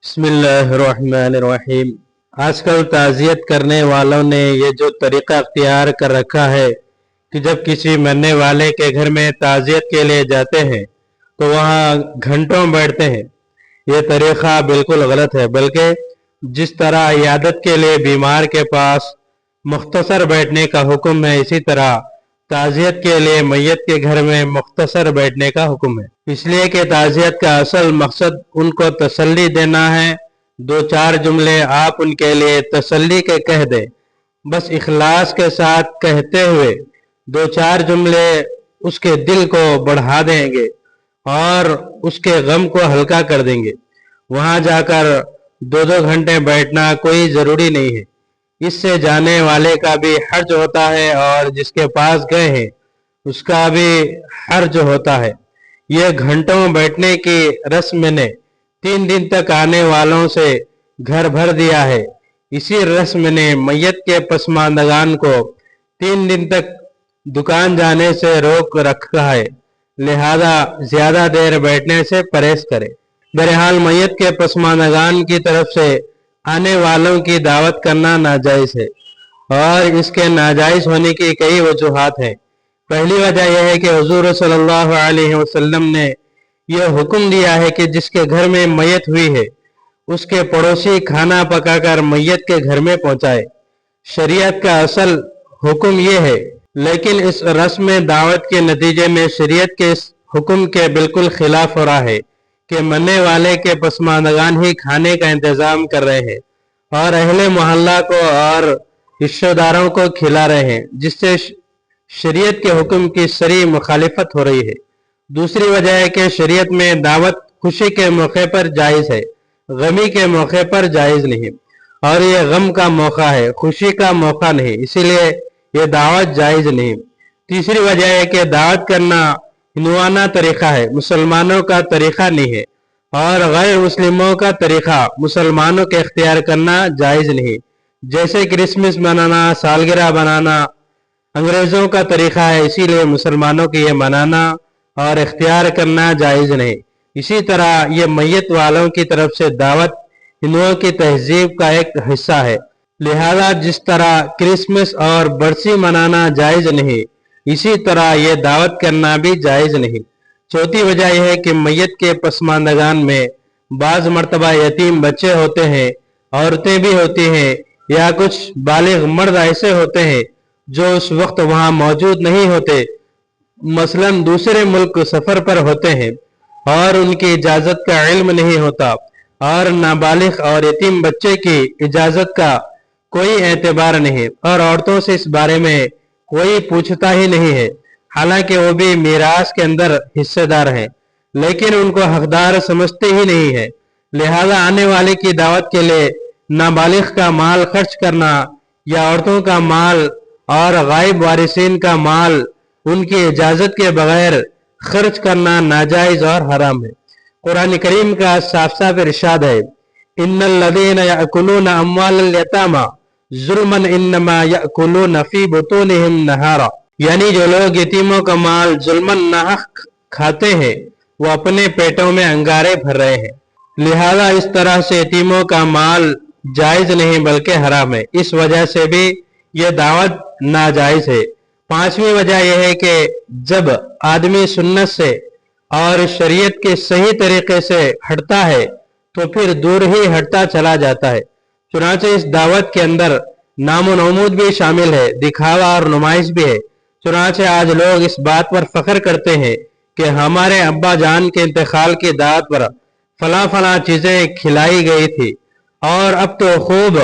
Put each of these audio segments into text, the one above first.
बिस्मिल्लाहिर्रहमानिर्रहीम। आजकल ताज़ियत करने वालों ने ये जो तरीक़ा अख्तियार कर रखा है कि जब किसी मरने वाले के घर में ताज़ियत के लिए जाते हैं तो वहाँ घंटों बैठते हैं। ये तरीक़ा बिल्कुल गलत है, बल्कि जिस तरह इयादत के लिए बीमार के पास मुख्तसर बैठने का हुक्म है, इसी तरह ताज़ियत के लिए मैयत के घर में मुख्तसर बैठने का हुक्म है। इसलिए कि ताज़ियत का असल मकसद उनको तसल्ली देना है। दो चार जुमले आप उनके लिए तसल्ली के कह दें, बस इखलास के साथ कहते हुए दो चार जुमले उसके दिल को बढ़ा देंगे और उसके गम को हल्का कर देंगे। वहां जाकर दो दो घंटे बैठना कोई ज़रूरी नहीं है। इससे जाने वाले का भी हर्ज होता है और जिसके पास गए हैं उसका भी हर्ज होता है। यह घंटों बैठने की रस्म ने 3 दिन तक आने वालों से घर भर दिया है। इसी रस्म ने मैयत के पसमानदगान को 3 दिन तक दुकान जाने से रोक रखा है, लिहाजा ज्यादा देर बैठने से परहेज करें। बहरहाल मैयत के पसमानदगान की तरफ से आने वालों की दावत करना नाजायज है और इसके नाजायज होने की कई वजूहात हैं। पहली वजह यह है कि हुजूर सल्लल्लाहु अलैहि वसल्लम ने यह हुक्म दिया है कि जिसके घर में मैयत हुई है उसके पड़ोसी खाना पकाकर मैयत के घर में पहुंचाए। शरीयत का असल हुक्म यह है, लेकिन इस रस्म दावत के नतीजे में शरीयत के इस हुक्म के बिल्कुल खिलाफ हो रहा है कि मरने वाले के पसमानदगान ही खाने का इंतजाम कर रहे हैं और अहले मोहल्ला को और रिश्तेदारों को खिला रहे हैं, जिससे शरीयत के हुक्म की सरी मुखालिफत हो रही है। दूसरी वजह है कि शरीयत में दावत खुशी के मौके पर जायज़ है, गमी के मौके पर जायज़ नहीं, और ये गम का मौका है, खुशी का मौका नहीं, इसीलिए ये दावत जायज़ नहीं। तीसरी वजह है कि दावत करना हिंदुआना तरीक़ा है, मुसलमानों का तरीक़ा नहीं है, और गैर मुस्लिमों का तरीक़ा मुसलमानों के इख्तियार करना जायज़ नहीं। जैसे क्रिसमस मनाना, सालगिरह बनाना अंग्रेज़ों का तरीक़ा है, इसीलिए मुसलमानों के ये मनाना और इख्तियार करना जायज़ नहीं। इसी तरह ये मैयत वालों की तरफ से दावत हिंदुओं की तहजीब का एक हिस्सा है, लिहाजा जिस तरह क्रिसमस और बरसी मनाना जायज़ नहीं, इसी तरह ये दावत करना भी जायज़ नहीं। चौथी वजह यह है कि मैयत के पसमानदगान में बाज़ मर्तबा यतीम बच्चे होते हैं, औरतें भी होती हैं, या कुछ बालिग मर्द ऐसे होते हैं जो उस वक्त वहां मौजूद नहीं होते, मसलन दूसरे मुल्क सफर पर होते हैं और उनकी इजाजत का इल्म नहीं होता, और नाबालिग और यतीम बच्चे की इजाजत का कोई एतबार नहीं, और औरतों से इस बारे में कोई पूछता ही नहीं है, हालांकि वो भी मीरास के अंदर हिस्सेदार हैं, लेकिन उनको हकदार समझते ही नहीं है। लिहाजा आने वाले की दावत के लिए नाबालिग का माल खर्च करना या औरतों का माल और गायब वारिसीन का माल उनकी इजाजत के बगैर खर्च करना नाजायज और हराम है। कुरान करीम का साफ साफ इरशाद है, इन्नल्लज़ीना यअकुलूना अम्वालल यतामा ज़ुल्मन इन्नमा यअकुलूना फ़ी बुतूनिहिम नहारा, यानी जो लोग यतीमों का माल जुल्मन नाहक खाते हैं वो अपने पेटों में अंगारे भर रहे हैं। लिहाजा इस तरह से यतीमों का माल जायज नहीं बल्कि हराम है। इस वजह से भी यह दावत नाजायज है। पांचवी वजह यह है कि जब आदमी सुन्नत से और शरीयत के सही तरीके से हटता है तो फिर दूर ही हटता चला जाता है। चुनांचे इस दावत के अंदर नामो नमूद भी शामिल है, दिखावा और नुमाइश भी है। चुनांचे आज लोग इस बात पर फख्र करते हैं कि हमारे अब्बा जान के इंतकाल की दावत पर फला फला चीजें खिलाई गई थी और अब तो खूब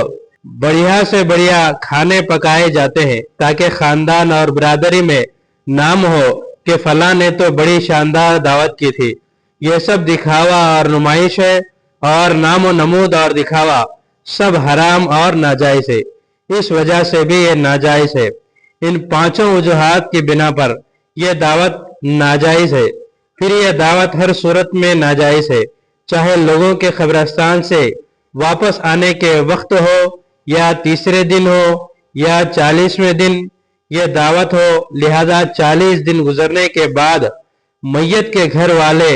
बढ़िया से बढ़िया खाने पकाए जाते हैं ताकि खानदान और बिरादरी में नाम हो कि फला ने तो बड़ी शानदार दावत की थी। यह सब दिखावा और नुमाइश है, और नामो नमूद और दिखावा सब हराम और नाजायज है। इस वजह से भी ये नाजायज है। इन पांचों वजूहात की बिना पर यह दावत नाजायज है। फिर यह दावत हर सूरत में नाजायज है, चाहे लोगों के कब्रिस्तान से वापस आने के वक्त हो या तीसरे दिन हो या 40वें दिन यह दावत हो। लिहाजा 40 दिन गुजरने के बाद मैयत के घर वाले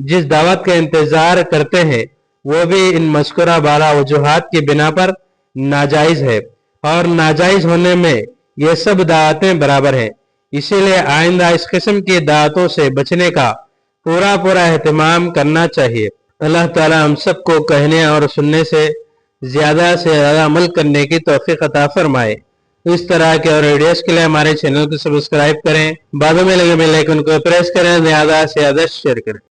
जिस दावत का इंतजार करते हैं वो भी इन मज़कूरा बाला वजूहात की बिना पर नाजायज़ है, और नाजायज़ होने में ये सब दावतें बराबर हैं। इसीलिए आइंदा इस किस्म की दावतों से बचने का पूरा पूरा एहतमाम करना चाहिए। अल्लाह ताला हम सबको कहने और सुनने से ज़्यादा अमल करने की तौफीक अता फरमाए। इस तरह के और वीडियोस के लिए हमारे चैनल को सब्सक्राइब करें, बाजू में लगे बेल आइकन को प्रेस करें, ज़्यादा से ज़्यादा शेयर करें।